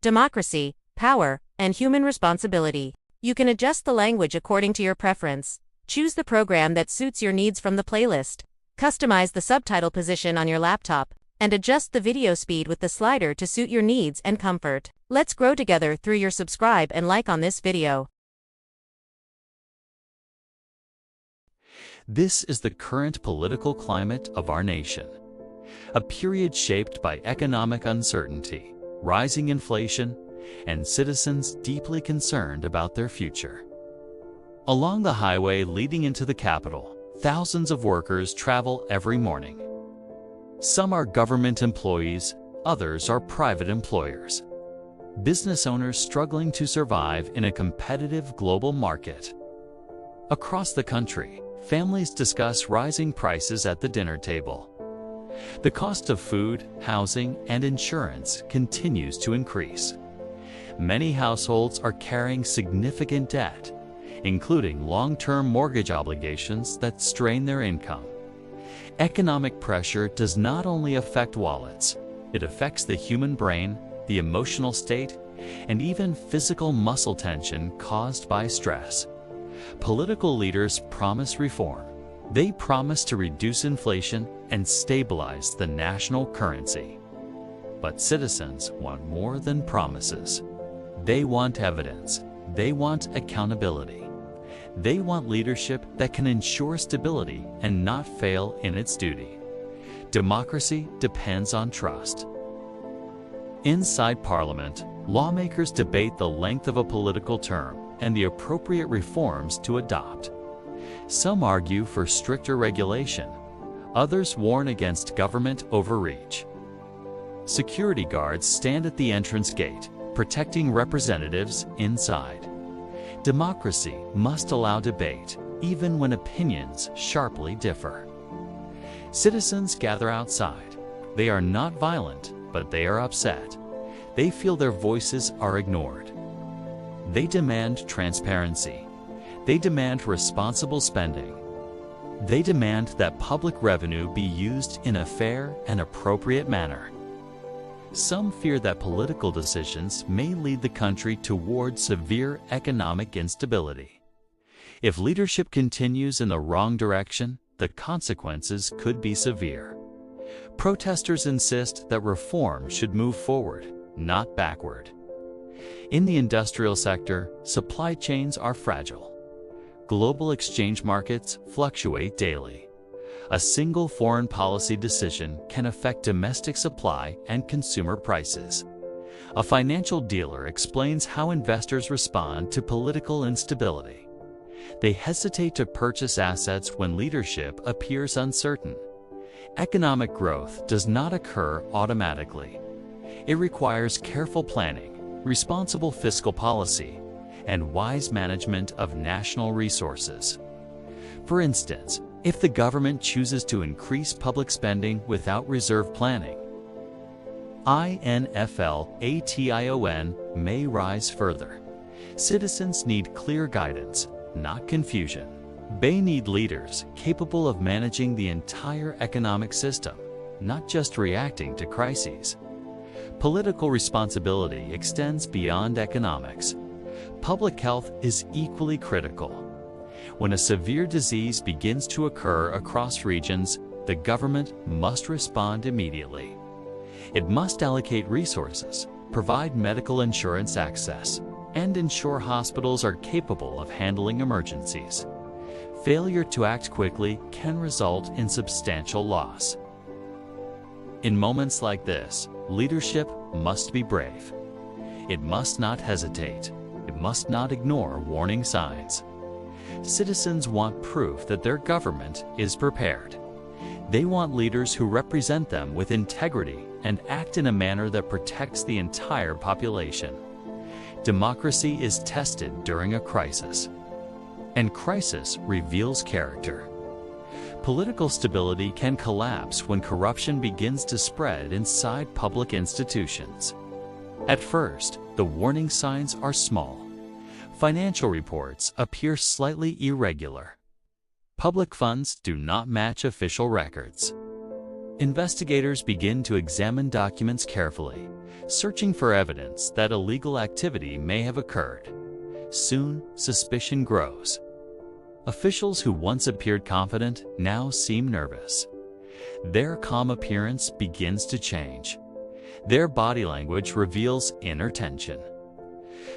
democracy, power, and human responsibility. You can adjust the language according to your preference. Choose the program that suits your needs from the playlist. Customize the subtitle position on your laptop, and adjust the video speed with the slider to suit your needs and comfort. Let's grow together through your subscribe and like on this video. This is the current political climate of our nation. A period shaped by economic uncertainty, rising inflation, and citizens deeply concerned about their future. Along the highway leading into the capital, thousands of workers travel every morning. Some are government employees, others are private employers. Business owners struggling to survive in a competitive global market. Across the country, families discuss rising prices at the dinner table. The cost of food, housing, and insurance continues to increase. Many households are carrying significant debt, including long-term mortgage obligations that strain their income. Economic pressure does not only affect wallets, it affects the human brain, the emotional state, and even physical muscle tension caused by stress. Political leaders promise reform. They promise to reduce inflation and stabilize the national currency. But citizens want more than promises. They want evidence. They want accountability. They want leadership that can ensure stability and not fail in its duty. Democracy depends on trust. Inside Parliament, lawmakers debate the length of a political term and the appropriate reforms to adopt. Some argue for stricter regulation. Others warn against government overreach. Security guards stand at the entrance gate, protecting representatives inside. Democracy must allow debate, even when opinions sharply differ. Citizens gather outside. They are not violent, but they are upset. They feel their voices are ignored. They demand transparency. They demand responsible spending. They demand that public revenue be used in a fair and appropriate manner. Some fear that political decisions may lead the country toward severe economic instability. If leadership continues in the wrong direction, the consequences could be severe. Protesters insist that reform should move forward, not backward. In the industrial sector, supply chains are fragile. Global exchange markets fluctuate daily. A single foreign policy decision can affect domestic supply and consumer prices. A financial dealer explains how investors respond to political instability. They hesitate to purchase assets when leadership appears uncertain. Economic growth does not occur automatically. It requires careful planning, responsible fiscal policy, and wise management of national resources. For instance, if the government chooses to increase public spending without reserve planning, inflation may rise further. Citizens need clear guidance, not confusion. They need leaders capable of managing the entire economic system, not just reacting to crises. Political responsibility extends beyond economics. Public health is equally critical. When a severe disease begins to occur across regions, the government must respond immediately. It must allocate resources, provide medical insurance access, and ensure hospitals are capable of handling emergencies. Failure to act quickly can result in substantial loss. In moments like this, leadership must be brave. It must not hesitate. It must not ignore warning signs. Citizens want proof that their government is prepared. They want leaders who represent them with integrity and act in a manner that protects the entire population. Democracy is tested during a crisis, and crisis reveals character. Political stability can collapse when corruption begins to spread inside public institutions. At first, the warning signs are small. Financial reports appear slightly irregular. Public funds do not match official records. Investigators begin to examine documents carefully, searching for evidence that illegal activity may have occurred. Soon, suspicion grows. Officials who once appeared confident now seem nervous. Their calm appearance begins to change. Their body language reveals inner tension.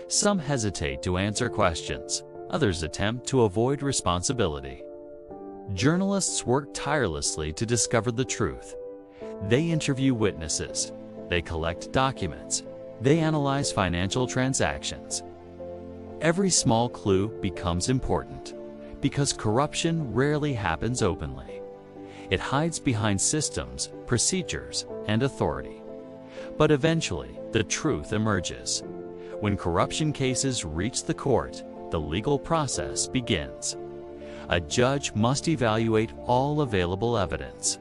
Some hesitate to answer questions. Others attempt to avoid responsibility. Journalists work tirelessly to discover the truth. They interview witnesses. They collect documents. They analyze financial transactions. Every small clue becomes important because corruption rarely happens openly. It hides behind systems, procedures, and authority. But eventually, the truth emerges. When corruption cases reach the court, the legal process begins. A judge must evaluate all available evidence.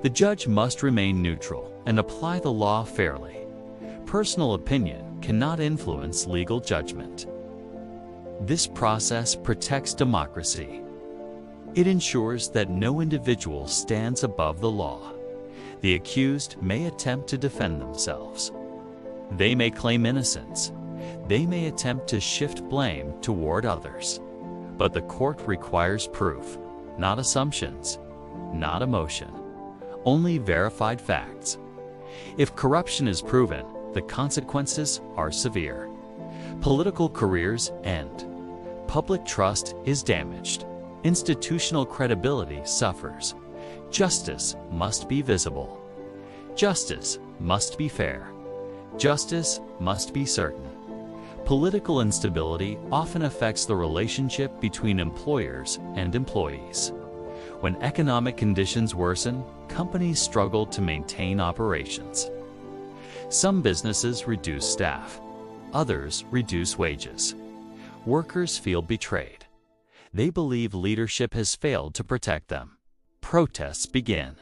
The judge must remain neutral and apply the law fairly. Personal opinion cannot influence legal judgment. This process protects democracy. It ensures that no individual stands above the law. The accused may attempt to defend themselves. They may claim innocence. They may attempt to shift blame toward others. But the court requires proof, not assumptions, not emotion, only verified facts. If corruption is proven, the consequences are severe. Political careers end. Public trust is damaged. Institutional credibility suffers. Justice must be visible. Justice must be fair. Justice must be certain. Political instability often affects the relationship between employers and employees. When economic conditions worsen, companies struggle to maintain operations. Some businesses reduce staff. Others reduce wages. Workers feel betrayed. They believe leadership has failed to protect them. Protests begin.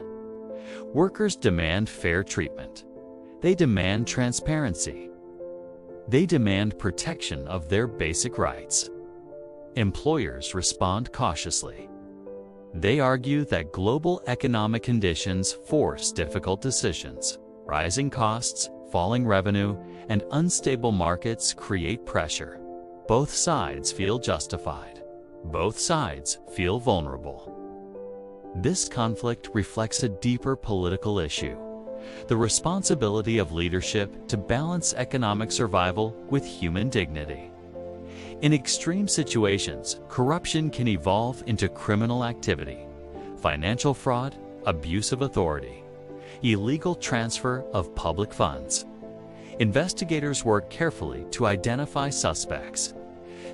Workers demand fair treatment. They demand transparency. They demand protection of their basic rights. Employers respond cautiously. They argue that global economic conditions force difficult decisions. Rising costs, falling revenue, and unstable markets create pressure. Both sides feel justified. Both sides feel vulnerable. This conflict reflects a deeper political issue: the responsibility of leadership to balance economic survival with human dignity. In extreme situations, corruption can evolve into criminal activity, financial fraud, abuse of authority, illegal transfer of public funds. Investigators work carefully to identify suspects.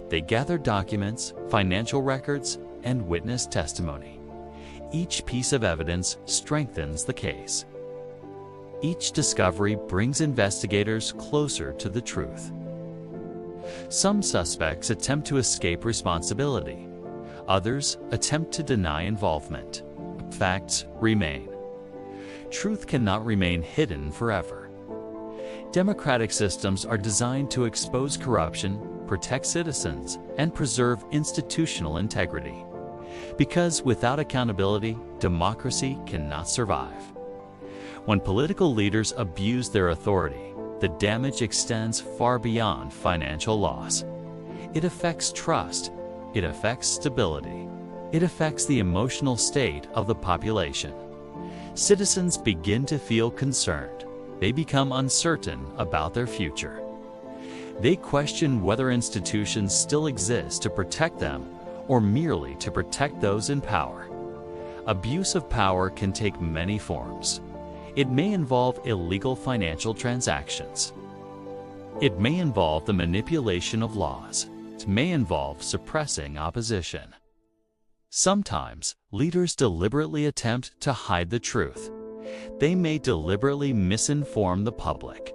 They gather documents, financial records, and witness testimony. Each piece of evidence strengthens the case. Each discovery brings investigators closer to the truth. Some suspects attempt to escape responsibility. Others attempt to deny involvement. Facts remain. Truth cannot remain hidden forever. Democratic systems are designed to expose corruption, protect citizens, and preserve institutional integrity. Because without accountability, democracy cannot survive. When political leaders abuse their authority, the damage extends far beyond financial loss. It affects trust. It affects stability. It affects the emotional state of the population. Citizens begin to feel concerned. They become uncertain about their future. They question whether institutions still exist to protect them or merely to protect those in power. Abuse of power can take many forms. It may involve illegal financial transactions. It may involve the manipulation of laws. It may involve suppressing opposition. Sometimes, leaders deliberately attempt to hide the truth. They may deliberately misinform the public.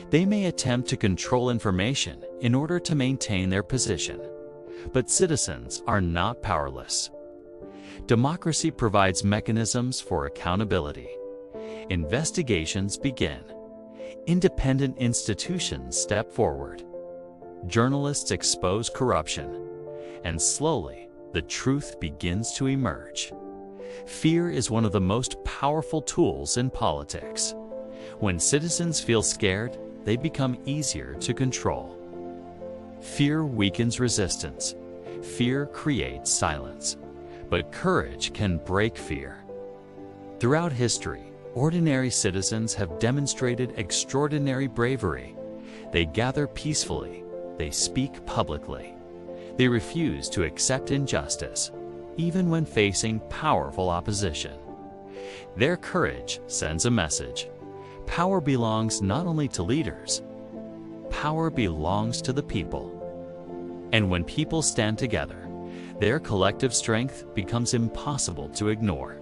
They may attempt to control information in order to maintain their position. But citizens are not powerless. Democracy provides mechanisms for accountability. Investigations begin. Independent institutions step forward. Journalists expose corruption. And slowly, the truth begins to emerge. Fear is one of the most powerful tools in politics. When citizens feel scared, they become easier to control. Fear weakens resistance. Fear creates silence. But courage can break fear. Throughout history, ordinary citizens have demonstrated extraordinary bravery. They gather peacefully. They speak publicly. They refuse to accept injustice, even when facing powerful opposition. Their courage sends a message. Power belongs not only to leaders, power belongs to the people. And when people stand together, their collective strength becomes impossible to ignore.